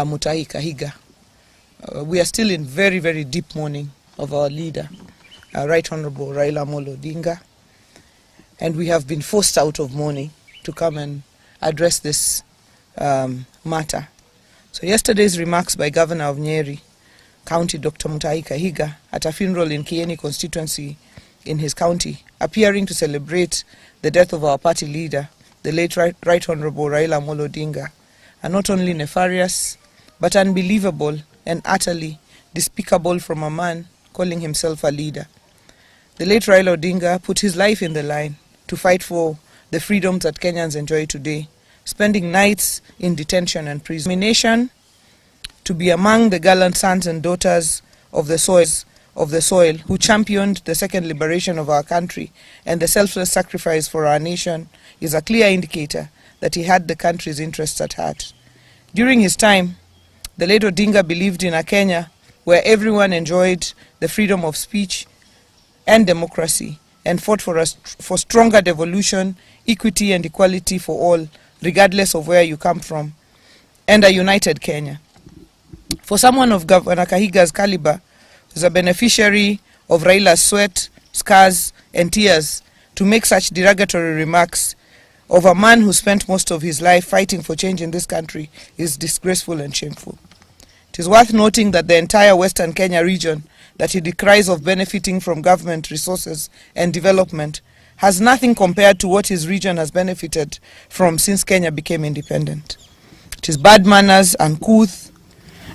Mutahi Kahiga. We are still in very, very deep mourning of our leader, Right Honorable Raila'S Odinga, and we have been forced out of mourning to come and address this matter. So yesterday's remarks by Governor of Nyeri County, Dr. Mutahi Kahiga, at a funeral in Kieni constituency in his county, appearing to celebrate the death of our party leader, the late Right Honorable Raila'S Odinga, are not only nefarious, but unbelievable and utterly despicable from a man calling himself a leader. The late Raila'S Odinga put his life in the line to fight for the freedoms that Kenyans enjoy today, spending nights in detention and prison. To be among the gallant sons and daughters of the soil who championed the second liberation of our country and the selfless sacrifice for our nation is a clear indicator that he had the country's interests at heart. During his time, the late Odinga believed in a Kenya where everyone enjoyed the freedom of speech and democracy and fought for stronger devolution, equity and equality for all, regardless of where you come from, and a united Kenya. For someone of Governor Kahiga's caliber, who is a beneficiary of Raila'S sweat, scars and tears, to make such derogatory remarks of a man who spent most of his life fighting for change in this country is disgraceful and shameful. It is worth noting that the entire Western Kenya region that he decries of benefiting from government resources and development has nothing compared to what his region has benefited from since Kenya became independent. It is bad manners, uncouth,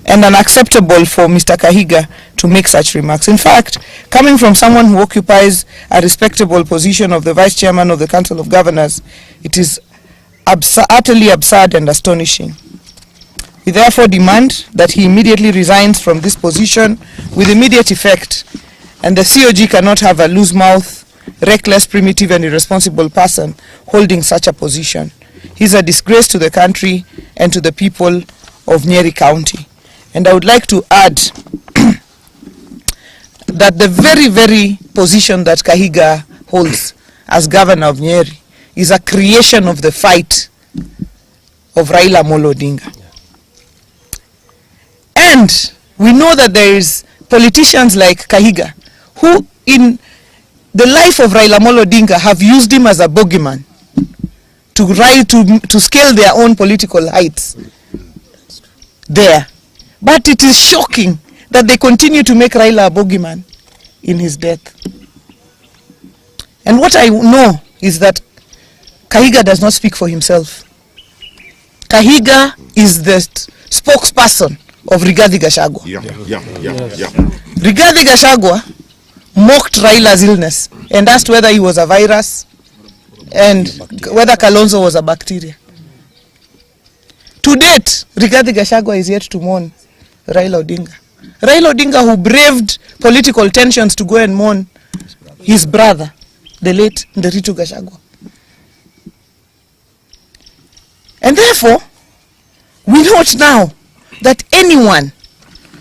and unacceptable for Mr. Kahiga to make such remarks. In fact, coming from someone who occupies a respectable position of the Vice Chairman of the Council of Governors, it is utterly absurd and astonishing. We therefore demand that he immediately resigns from this position with immediate effect, and the COG cannot have a loose-mouth, reckless, primitive and irresponsible person holding such a position. He is a disgrace to the country and to the people of Nyeri County. And I would like to add that the very, very position that Kahiga holds as governor of Nyeri is a creation of the fight of Raila'S Odinga. And we know that there is politicians like Kahiga who in the life of Raila'S Odinga have used him as a bogeyman to scale their own political heights there. But it is shocking that they continue to make Raila a bogeyman in his death. And what I know is that Kahiga does not speak for himself. Kahiga is the spokesperson of Rigathi Gachagua. Rigathi Gachagua mocked Raila's illness and asked whether he was a virus and whether Kalonzo was a bacteria. To date, Rigathi Gachagua is yet to mourn Raila'S Odinga. Raila'S Odinga, who braved political tensions to go and mourn his brother, the late Nderitu Gachagua. And therefore, we note now that anyone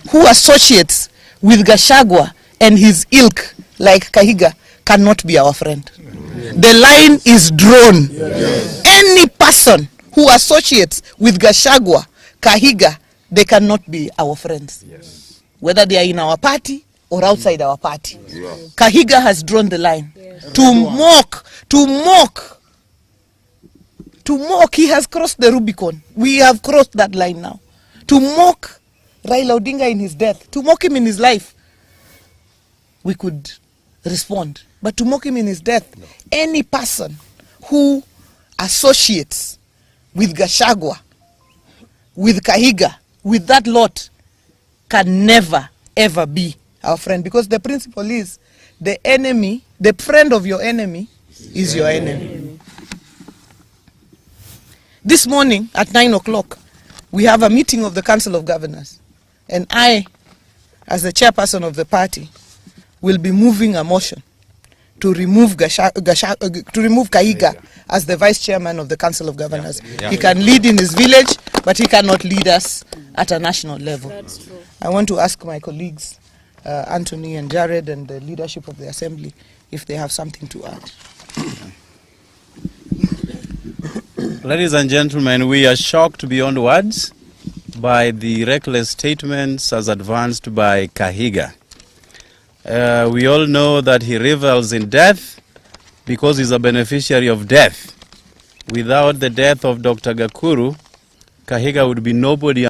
who associates with Gachagua and his ilk like Kahiga cannot be our friend. The line is drawn. Yes. Any person who associates with Gachagua, Kahiga, they cannot be our friends. Yes. Whether they are in our party or outside our party. Yes. Kahiga has drawn the line. Yes. To mock, he has crossed the Rubicon. We have crossed that line now. To mock Raila'S Odinga in his death, to mock him in his life, we could respond. But to mock him in his death, no. Any person who associates with Gachagua, with Kahiga, with that lot, can never, ever be our friend. Because the principle is, the enemy, the friend of your enemy is your enemy. This morning at 9 o'clock, we have a meeting of the Council of Governors. And I, as the chairperson of the party, will be moving a motion to remove Kahiga as the vice chairman of the Council of Governors. Yeah. He can lead in his village, but he cannot lead us at a national level. That's true. I want to ask my colleagues, Anthony and Jared, and the leadership of the Assembly, if they have something to add. Ladies and gentlemen, we are shocked beyond words by the reckless statements as advanced by Kahiga. We all know that he revels in death because he's a beneficiary of death. Without the death of Dr. Gakuru, Kahiga would be nobody